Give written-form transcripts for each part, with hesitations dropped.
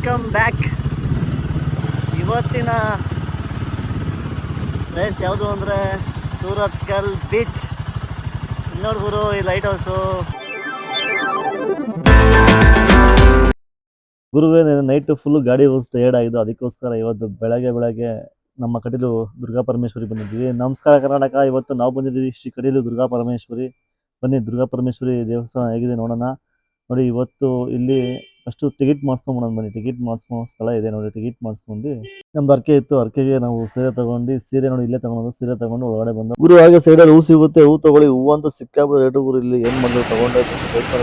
Welcome back. ಇವತ್ತಿನ place ಯಾವುದು ಅಂದರೆ ಸೂರತ್ಕಲ್ ಬೀಚ್. ನೋಡ್ಗುರು ಈ ಲೈಟ್ ಹೌಸು. ಗುರುವೇ ನೈಟ್ ಫುಲ್ಲು ಗಾಡಿ ಹೋಗಿ ಟಯರ್ಡ್ ಆಗಿದ್ದು, ಅದಕ್ಕೋಸ್ಕರ ಇವತ್ತು ಬೆಳಗ್ಗೆ ನಮ್ಮ ಕಟೀಲು ದುರ್ಗಾ ಪರಮೇಶ್ವರಿ ಬಂದಿದ್ದೀವಿ. ನಮಸ್ಕಾರ ಕರ್ನಾಟಕ. ಇವತ್ತು ನಾವು ಬಂದಿದ್ದೀವಿ ಶ್ರೀ ಕಟೀಲು ದುರ್ಗಾ ಪರಮೇಶ್ವರಿ. ಬನ್ನಿ ದುರ್ಗಾ ಪರಮೇಶ್ವರಿ ದೇವಸ್ಥಾನ ಹೇಗಿದೆ ನೋಡೋಣ. ನೋಡಿ ಇವತ್ತು ಇಲ್ಲಿ ಫಸ್ಟು ಟಿಕೆಟ್ ಮಾಡಿಸ್ಕೊಂಬಿಡೋಣ. ಬನ್ನಿ ಟಿಕೆಟ್ ಮಾಡಿಸ್ಕೊ ಸ್ಥಳ ಇದೆ ನೋಡಿ. ಟಿಕೆಟ್ ಮಾಡಿಸ್ಕೊಂಡು ನಮ್ದು ಅರ್ಕೆ ಇತ್ತು, ಅರ್ಕೆಗೆ ನಾವು ಸೀರೆ ತಗೊಂಡು ಸೀರೆ ನೋಡಿ ಇಲ್ಲೇ ತಗೊಂಡು ಸೀರೆ ತಗೊಂಡು ಒಳಗಡೆ ಬಂದು ಗುರು ಹಾಗೆ ಸೈಡಲ್ಲಿ ಹೂ ಸಿಗುತ್ತೆ, ಹೂ ತಗೊಳ್ಳಿ. ಹೂ ಅಂತೂ ಸಿಕ್ಕಾಬಿಟ್ಟು ರೇಟು ಗುರು. ಇಲ್ಲಿ ಏನು ಮಾಡೋದು ತಗೊಂಡು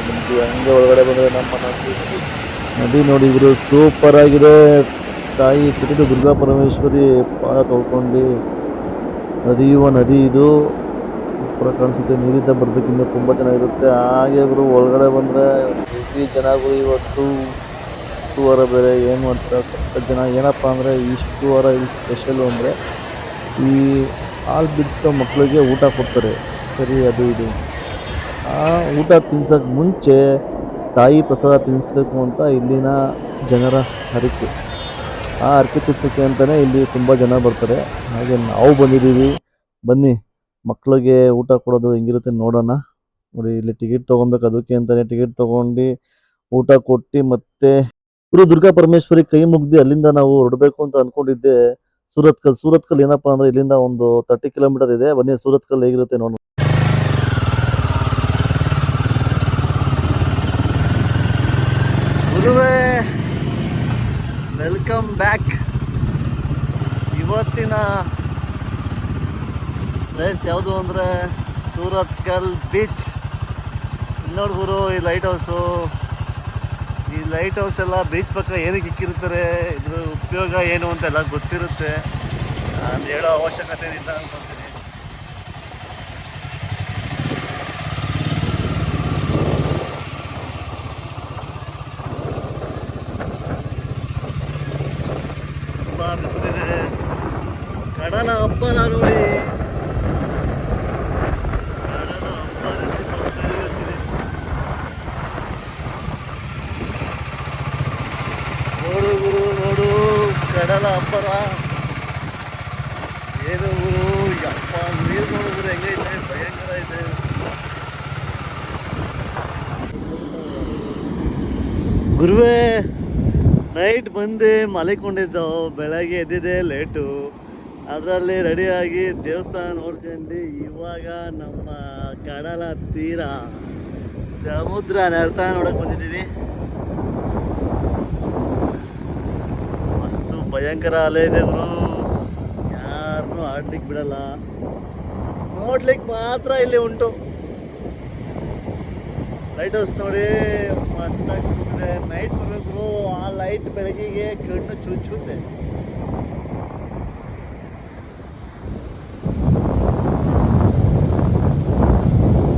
ಬಂದಿದ್ವಿ. ಹಂಗೆ ಒಳಗಡೆ ಬಂದರೆ ನಮ್ಮ ನದಿ ನೋಡಿ ಗುರು, ಸೂಪರ್ ಆಗಿದೆ. ತಾಯಿ ಕಟೀಲು ದುರ್ಗಾ ಪರಮೇಶ್ವರಿ ಪಾದ ತೊಳ್ಕೊಂಡು ಹರಿಯುವ ನದಿ ಇದು. ಪೂರ ಕಾಣಿಸುತ್ತೆ, ನೀರಿಂದ ಬರ್ಬೇಕು, ಇನ್ನೂ ತುಂಬ ಚೆನ್ನಾಗಿರುತ್ತೆ. ಹಾಗೆ ಗುರು ಒಳಗಡೆ ಬಂದರೆ ಹೆವಿ ಜನ ಗುರು. ಇವತ್ತು ವಾರ ಬೇರೆ ಏನು ಮಾಡ್ತಾರೆ ಸ್ವಲ್ಪ ಜನ. ಏನಪ್ಪ ಅಂದರೆ ಇಷ್ಟು ವಾರ ಇಲ್ಲಿ ಸ್ಪೆಷಲು ಅಂದರೆ ಈ ಹಾಲು ಬಿಡಿಸೋ ಮಕ್ಕಳಿಗೆ ಊಟ ಕೊಡ್ತಾರೆ, ಸರಿ ಅದು ಇದು. ಆ ಊಟ ತಿನ್ಸೋಕ್ಕೆ ಮುಂಚೆ ತಾಯಿ ಪ್ರಸಾದ ತಿನ್ನಿಸ್ಬೇಕು ಅಂತ ಇಲ್ಲಿನ ಜನರ ಹರಕೆ. ಆ ಹರಕೆ ತಿನ್ಸೋಕ್ಕೆ ಅಂತಲೇ ಇಲ್ಲಿ ತುಂಬ ಜನ ಬರ್ತಾರೆ. ಹಾಗೆ ನಾವು ಬಂದಿದ್ದೀವಿ. ಬನ್ನಿ ಮಕ್ಕಳಿಗೆ ಊಟ ಕೊಡೋದು ಹೆಂಗಿರುತ್ತೆ ನೋಡೋಣ. ನೋಡಿ ಇಲ್ಲಿ ಟಿಕೆಟ್ ತೊಗೊಬೇಕು, ಅದಕ್ಕೆ ಅಂತಲೇ ಟಿಕೆಟ್ ತೊಗೊಂಡು ಊಟ ಕೊಟ್ಟು ಮತ್ತೆ ಗುರು ದುರ್ಗಾ ಪರಮೇಶ್ವರಿ ಕೈ ಮುಗ್ದು ಅಲ್ಲಿಂದ ನಾವು ಹೊರಡಬೇಕು ಅಂತ ಅಂದ್ಕೊಂಡಿದ್ದೆ. ಸೂರತ್ಕಲ್ ಏನಪ್ಪಾ ಅಂದರೆ ಇಲ್ಲಿಂದ ಒಂದು 30 ಕಿಲೋಮೀಟರ್ ಇದೆ. ಬನ್ನಿ ಸೂರತ್ಕಲ್ ಹೇಗಿರುತ್ತೆ ನೋಡೋಣ. ಗುರುವೇ ವೆಲ್ಕಮ್ ಬ್ಯಾಕ್. ಇವತ್ತಿನ ಪ್ಲೇಸ್ ಯಾವುದು ಅಂದರೆ ಸೂರತ್ಕಲ್ ಬೀಚ್. ನೋಡಿ ಗುರು ಈ ಲೈಟ್ ಹೌಸು. ಈ ಲೈಟ್ ಹೌಸ್ ಎಲ್ಲ ಬೀಚ್ ಪಕ್ಕ ಏನಕ್ಕೆ ಇಕ್ಕಿರ್ತಾರೆ, ಇದ್ರ ಉಪಯೋಗ ಏನು ಅಂತೆಲ್ಲ ಗೊತ್ತಿರುತ್ತೆ. ನಾನು ಹೇಳೋ ಅವಶ್ಯಕತೆ ಇಲ್ಲ ಅನ್ಕೊತೀನಿ. ತುಂಬ ಬಿಸಿಲಿದೆ. ಕಡಲ ಹಬ್ಬನ ನೋಡಿ, ನೋಡು ಗುರು, ನೋಡು ಕಡಲ ಅಬ್ಬರ ಏನು ಗುರು. ಯಪ್ಪ ನೀರು ನೋಡಿದ್ರೆ ಹೆಂಗೆ ಇದೆ, ಭಯಂಕರ ಇದೆ. ಗುರುವೇ ನೈಟ್ ಬಂದು ಮಲಿಕೊಂಡಿದ್ದು, ಬೆಳಗ್ಗೆ ಎದ್ದಿದೆ ಲೇಟು. ಅದರಲ್ಲಿ ರೆಡಿಯಾಗಿ ದೇವಸ್ಥಾನ ನೋಡ್ಕೊಂಡು ಇವಾಗ ನಮ್ಮ ಕಡಲ ತೀರ ಸಮುದ್ರ ನೆರತ ನೋಡಕ್ಕೆ ಬಂದಿದ್ದೀವಿ. ಮಸ್ತು ಭಯಂಕರ ಅಲೆ ಇದೆ ಗುರು. ಯಾರನ್ನೂ ಆಡ್ಲಿಕ್ಕೆ ಬಿಡಲ್ಲ, ನೋಡ್ಲಿಕ್ಕೆ ಮಾತ್ರ ಇಲ್ಲಿ ಉಂಟು. ಲೈಟ್ ಹೌಸ್ ನೋಡಿ ಮಸ್ತಾಗಿ ಕೂತಿದೆ. ನೈಟ್ ಬರಬೇಕು, ಆ ಲೈಟ್ ಬೆಳಗಿಗೆ ಕಣ್ಣು ಚುಚ್ಚುತ್ತೆ.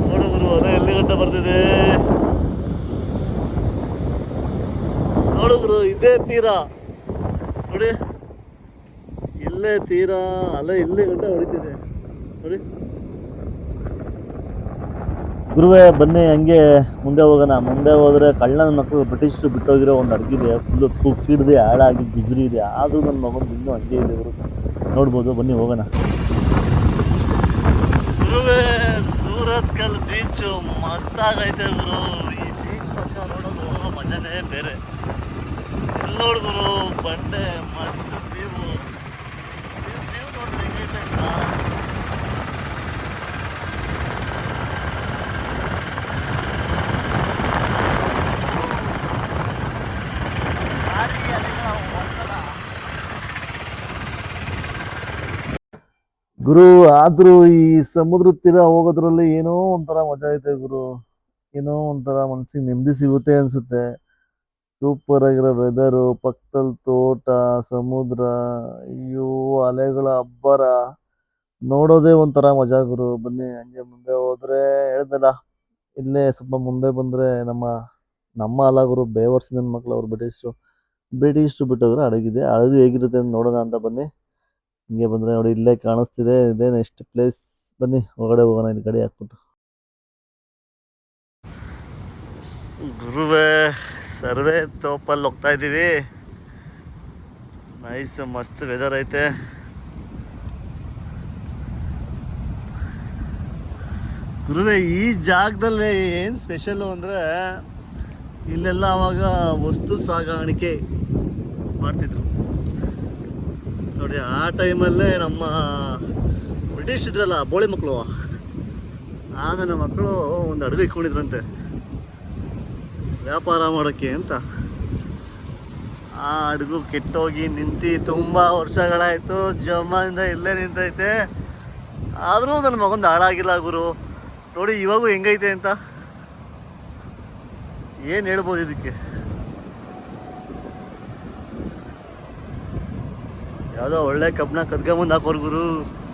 ನೋಡು ಗುರು ಅಲೆ ಎಲ್ಲಿ ಗಂಟ ಬರ್ತಿದೆ. ನೋಡು ಗುರು ಇದೇ ತೀರ ನೋಡಿ, ಇಲ್ಲೇ ತೀರ. ಅಲೆ ಇಲ್ಲಿ ಗಂಟ ಹೊಡಿತಿದೆ ನೋಡಿ. ಗುರುವೇ ಬನ್ನಿ ಹಂಗೆ ಮುಂದೆ ಹೋಗೋಣ. ಮುಂದೆ ಹೋದರೆ ಕಳ್ಳನ ಮಕ್ಕಳು ಬ್ರಿಟಿಷರು ಬಿಟ್ಟೋಗಿರೋ ಒಂದು ಅಡಗಿದೆ, ಫುಲ್ಲು ಕುಕ್ಕಿಡ್ದೆ ಹಾಳಾಗಿ ಗುಜರಿ ಇದೆ. ಆದರೂ ನನ್ನ ಮಗನ ಇನ್ನೂ ಹಂಗೆ ಇದೆ ಗುರು, ನೋಡ್ಬೋದು. ಬನ್ನಿ ಹೋಗೋಣ. ಗುರುವೇ ಸೂರತ್ಕಲ್ ಬೀಚು ಮಸ್ತಾಗೈತೆ ಗುರು. ಈ ಬೀಚ್ ಪಕ್ಕ ನೋಡೋದು ಹೋಗೋ ಮಜಾನೇ ಬೇರೆ. ಇಲ್ಲಿ ನೋಡು ಗುರು ಬಂಡೆ ಮಸ್ತ್ ವ್ಯೂ. ವ್ಯೂ ನೋಡ್ರಿ ಹೆಂಗೈತೆ ಅಂತ. ಗುರು ಆದ್ರೂ ಈ ಸಮುದ್ರ ತೀರ ಹೋಗೋದ್ರಲ್ಲಿ ಏನೋ ಒಂಥರ ಮಜಾ ಐತೆ ಗುರು. ಏನೋ ಒಂಥರ ಮನ್ಸಿಗೆ ನೆಮ್ಮದಿ ಸಿಗುತ್ತೆ ಅನ್ಸುತ್ತೆ. ಸೂಪರ್ ಆಗಿರೋ ವೆದರು, ಪಕ್ಕದಲ್ಲಿ ತೋಟ, ಸಮುದ್ರ, ಅಯ್ಯೋ ಅಲೆಗಳ ಅಬ್ಬರ ನೋಡೋದೇ ಒಂಥರ ಮಜಾ ಗುರು. ಬನ್ನಿ ಹಂಗೆ ಮುಂದೆ ಹೋದ್ರೆ ಹೇಳ್ದಲ್ಲ, ಇಲ್ಲೇ ಸ್ವಲ್ಪ ಮುಂದೆ ಬಂದ್ರೆ ನಮ್ಮ ಅಲ್ಲ ಗುರು, ಬೇವರ್ಸಿ ನನ್ನ ಮಕ್ಳು. ಅವ್ರು ಬ್ರಿಟಿಷರು ಬಿಟ್ಟೋಗ್ರೆ ಅಡಗಿದೆ. ಅಡಗು ಹೇಗಿರುತ್ತೆ ಅಂತ ನೋಡೋಣ ಅಂತ ಬನ್ನಿ. ಹಿಂಗೆ ಬಂದರೆ ನೋಡಿ ಇಲ್ಲೇ ಕಾಣಿಸ್ತಿದೆ, ಇದೇ ನೆಕ್ಸ್ಟ್ ಪ್ಲೇಸ್. ಬನ್ನಿ ಹೊರಗಡೆ ಹೋಗೋಣ, ಇಲ್ಲಿ ಗಾಡಿ ಹಾಕ್ಬಿಟ್ಟು. ಗುರುವೇ ಸರ್ವೆ ತೋಪಲ್ಲಿ ಹೋಗ್ತಾ ಇದ್ದೀವಿ. ನೈಸ್ ಮಸ್ತ್ ವೆದರ್ ಐತೆ. ಗುರುವೆ ಈ ಜಾಗದಲ್ಲಿ ಏನು ಸ್ಪೆಷಲ್ಲು ಅಂದರೆ ಇಲ್ಲೆಲ್ಲ ಅವಾಗ ವಸ್ತು ಸಾಗಾಣಿಕೆ ಮಾಡ್ತಿದ್ರು ನೋಡಿ. ಆ ಟೈಮಲ್ಲೇ ನಮ್ಮ ಬ್ರಿಟಿಷ್ ಇದ್ರಲ್ಲ ಬೋಳಿ ಮಕ್ಕಳು, ಆ ನನ್ನ ಮಕ್ಕಳು ಒಂದು ಹಡಗು ಇಟ್ಕೊಂಡಿದ್ರಂತೆ ವ್ಯಾಪಾರ ಮಾಡೋಕ್ಕೆ ಅಂತ. ಆ ಹಡಗು ಕೆಟ್ಟೋಗಿ ನಿಂತು ತುಂಬ ವರ್ಷಗಳಾಯಿತು, ಜಮಾನಿಂದ ಇಲ್ಲೇ ನಿಂತೈತೆ. ಆದರೂ ನನ್ನ ಮಗಂದು ಹಾಳಾಗಿಲ್ಲ ಗುರು. ನೋಡಿ ಇವಾಗೂ ಹೆಂಗೈತೆ ಅಂತ. ಏನು ಹೇಳ್ಬೋದು ಇದಕ್ಕೆ? ಯಾವುದೋ ಒಳ್ಳೆ ಕಬ್ಬನ ಕದ್ಕೊಂಬಂದು ಹಾಕೋರು ಗುರು,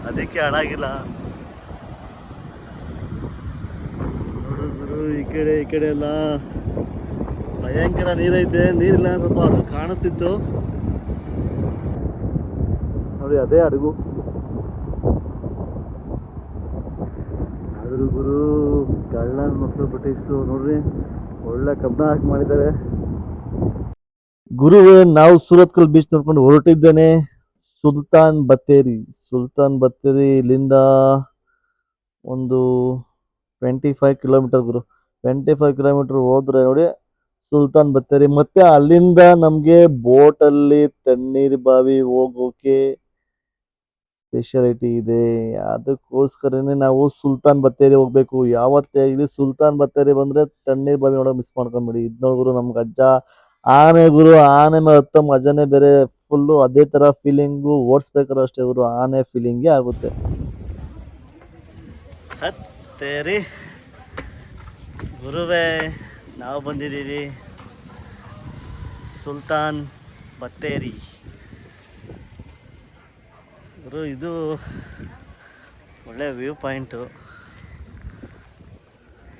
ಅದಕ್ಕೆ ಹಾಳಾಗಿಲ್ಲ. ನೋಡು ಗುರು, ಈ ಕಡೆ ಎಲ್ಲ ಭಯಂಕರ ನೀರೈತೆ. ನೀರಿಲ್ಲ, ಸ್ವಲ್ಪ ಹಡಗು ಕಾಣಿಸ್ತಿತ್ತು ನೋಡಿ, ಅದೇ ಹಡಗು. ಆದರೂ ಗುರು ಕಳ್ಳನ ಮಕ್ಕಳು ಬ್ರಿಟಿಷರು ನೋಡ್ರಿ, ಒಳ್ಳೆ ಕಬ್ಬನ ಹಾಕಿ ಮಾಡಿದ್ದಾರೆ. ಗುರುವೇ, ನಾವು ಸೂರತ್ಕಲ್ ಬೀಚ್ ನೋಡ್ಕೊಂಡು ಹೊರಟಿದ್ದೇನೆ. ಸುಲ್ತಾನ್ ಬತ್ತೇರಿ ಇಲ್ಲಿಂದ ಒಂದು 25 ಕಿಲೋಮೀಟರ್ ಗುರು. 25 ಕಿಲೋಮೀಟರ್ ಹೋದ್ರೆ ನೋಡಿ ಸುಲ್ತಾನ್ ಬತ್ತೇರಿ. ಮತ್ತೆ ಅಲ್ಲಿಂದ ನಮಗೆ ಬೋಟಲ್ಲಿ ತಣ್ಣೀರ್ ಬಾವಿ ಹೋಗೋಕೆ ಸ್ಪೆಷಾಲಿಟಿ ಇದೆ. ಅದಕ್ಕೋಸ್ಕರನೇ ನಾವು ಸುಲ್ತಾನ್ ಬತ್ತೇರಿ ಹೋಗ್ಬೇಕು. ಯಾವತ್ತೇ ಆಗಲಿ ಸುಲ್ತಾನ್ ಬತ್ತೇರಿ ಬಂದ್ರೆ ತಣ್ಣೀರ್ ಬಾವಿ ನೋಡೋ ಮಿಸ್ ಮಾಡ್ಕೊಂಬಿಡಿ. ಇದ್ ನೋಡ್ಗುರು ನಮ್ಗೆ ಅಜ್ಜ ಆನೆ ಗುರು, ಆನೆ ಮೇಲೆ ಹತ್ತೋ ಮಜಾನೇ ಬೇರೆ. ಫುಲ್ಲು ಅದೇ ತರ ಫೀಲಿಂಗು. ಓಡಿಸ್ಬೇಕಾದ್ರೂ ಅಷ್ಟೇ ಗುರು, ಆನೆ ಫೀಲಿಂಗೇ ಆಗುತ್ತೆ. ಹತ್ತೇರಿ ಗುರುವೇ, ನಾವು ಬಂದಿದ್ದೀವಿ ಸುಲ್ತಾನ್ ಬತ್ತೇರಿ ಗುರು. ಇದು ಒಳ್ಳೆ ವ್ಯೂ ಪಾಯಿಂಟು,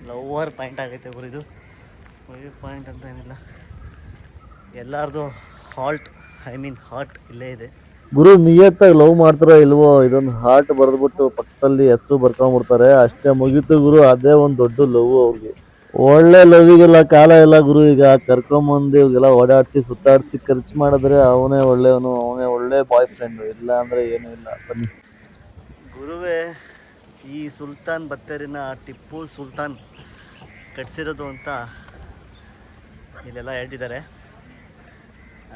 ಲವರ್ ಪಾಯಿಂಟ್ ಆಗೈತೆ ಗುರು. ಇದು ವ್ಯೂ ಪಾಯಿಂಟ್ ಅಂತ ಏನಿಲ್ಲ, ಎಲ್ಲಾರ್ದು ಹಾರ್ಟ್ ಇಲ್ಲೇ ಇದೆ ಗುರು. ನಿಯತ್ತಾಗಿ ಲವ್ ಮಾಡ್ತಾರೋ ಇಲ್ವೋ, ಇದೊಂದು ಹಾರ್ಟ್ ಬರೆದ್ಬಿಟ್ಟು ಪಕ್ಕದಲ್ಲಿ ಹೆಸರು ಬರ್ಕೊಂಡ್ಬಿಡ್ತಾರೆ, ಅಷ್ಟೇ ಮುಗೀತು ಗುರು. ಅದೇ ಒಂದು ದೊಡ್ಡ ಲವ್ ಅವ್ರಿಗೆ. ಒಳ್ಳೆ ಲವ್ವಿಗೆಲ್ಲ ಕಾಲ ಇಲ್ಲ ಗುರು. ಈಗ ಕರ್ಕೊಂಬಂದು ಇವಾಗೆಲ್ಲ ಓಡಾಡಿಸಿ ಸುತ್ತಾಡಿಸಿ ಖರ್ಚು ಮಾಡಿದ್ರೆ ಅವನೇ ಒಳ್ಳೆಯವನು, ಅವನೇ ಒಳ್ಳೆ ಬಾಯ್ ಫ್ರೆಂಡು. ಇಲ್ಲ ಅಂದರೆ ಏನೂ ಇಲ್ಲ. ಬನ್ನಿ ಗುರುವೇ, ಈ ಸುಲ್ತಾನ್ ಬತ್ತೇರಿನ ಟಿಪ್ಪು ಸುಲ್ತಾನ್ ಕಟ್ಸಿರೋದು ಅಂತ ಇಲ್ಲೆಲ್ಲ ಹೇಳ್ತಿದ್ದಾರೆ.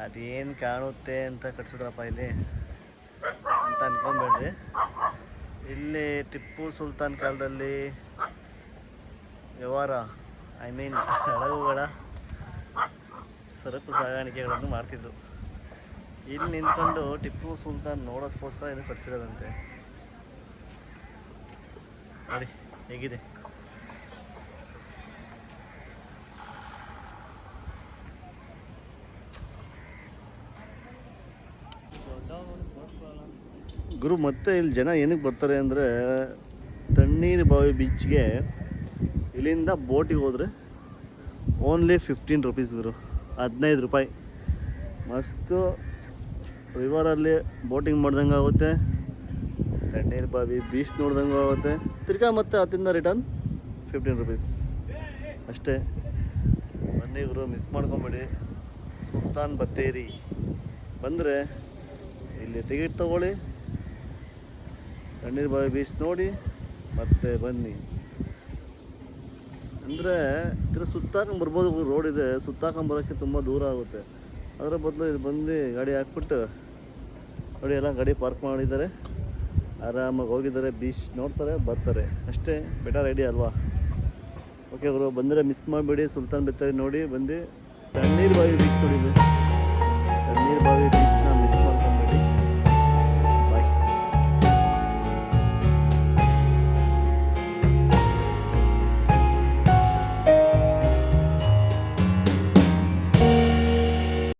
ಅದೇನು ಕಾಣುತ್ತೆ ಅಂತ ಕಟ್ಸಿದ್ರಪ್ಪ ಇಲ್ಲಿ ಅಂತ ಅನ್ಕೊಂಬೇಡ್ರಿ. ಇಲ್ಲಿ ಟಿಪ್ಪು ಸುಲ್ತಾನ್ ಕಾಲದಲ್ಲಿ ವ್ಯವಹಾರ, ಹಡಗುಗಳ ಸರಕು ಸಾಗಾಣಿಕೆಗಳನ್ನು ಮಾಡ್ತಿದ್ರು. ಇಲ್ಲಿ ನಿಂತ್ಕೊಂಡು ಟಿಪ್ಪು ಸುಲ್ತಾನ್ ನೋಡೋದಕ್ಕೋಸ್ಕರ ಇದು ಕಟ್ಸಿರೋದಂತೆ. ನೋಡಿ ಹೇಗಿದೆ. ಗುರು ಮತ್ತೆ ಇಲ್ಲಿ ಜನ ಏನಕ್ಕೆ ಬರ್ತಾರೆ ಅಂದರೆ, ತಣ್ಣೀರು ಬಾವಿ ಬೀಚ್ಗೆ ಇಲ್ಲಿಂದ ಬೋಟಿಗೆ ಹೋದರೆ ಓನ್ಲಿ 15 ರೂಪೀಸ್ ಗುರು, 15 ರೂಪಾಯಿ. ಮಸ್ತು ರಿವರಲ್ಲಿ ಬೋಟಿಂಗ್ ಮಾಡ್ದಂಗೆ ಆಗುತ್ತೆ, ತಣ್ಣೀರು ಬಾವಿ ಬೀಚ್ ನೋಡ್ದಂಗೆ ಆಗುತ್ತೆ. ತಿರ್ಗಾ ಮತ್ತೆ ಅತ್ತಿಂದ ರಿಟರ್ನ್ 15 ರೂಪೀಸ್ ಅಷ್ಟೇ. ಬನ್ನಿ ಗುರು, ಮಿಸ್ ಮಾಡ್ಕೊಂಬೇಡಿ. ಸುಲ್ತಾನ್ ಬತ್ತೇರಿ ಬಂದರೆ ಇಲ್ಲಿ ಟಿಕೆಟ್ ತೊಗೊಳ್ಳಿ, ತಣ್ಣೀರು ಬಾವಿ ಬೀಚ್ ನೋಡಿ ಮತ್ತೆ ಬನ್ನಿ. ಅಂದರೆ ತಿರ್ಗಿ ಸುತ್ತಾಕೊಂಬರ್ಬೋದು, ರೋಡ್ ಇದೆ, ಸುತ್ತಾಕೊಂಬರೋಕ್ಕೆ ತುಂಬ ದೂರ ಆಗುತ್ತೆ. ಅದರ ಬದಲು ಇಲ್ಲಿ ಬಂದು ಗಾಡಿ ಹಾಕ್ಬಿಟ್ಟು ನೋಡಿ, ಎಲ್ಲ ಗಾಡಿ ಪಾರ್ಕ್ ಮಾಡಿದ್ದಾರೆ, ಆರಾಮಾಗಿ ಹೋಗಿದ್ದಾರೆ, ಬೀಚ್ ನೋಡ್ತಾರೆ, ಬರ್ತಾರೆ, ಅಷ್ಟೇ. ಬೆಟರ್ ಐಡಿಯಾ ಅಲ್ವಾ? ಓಕೆ ಗುರು, ಬಂದರೆ ಮಿಸ್ ಮಾಡಿಬಿಡಿ. ಸುಲ್ತಾನ್ ಬತ್ತೇರಿ ನೋಡಿ ಬಂದು ತಣ್ಣೀರು ಬಾವಿ ಬೀಚ್ ನೋಡಿ. ತಣ್ಣೀರು ಬಾವಿ ಬೀಚ್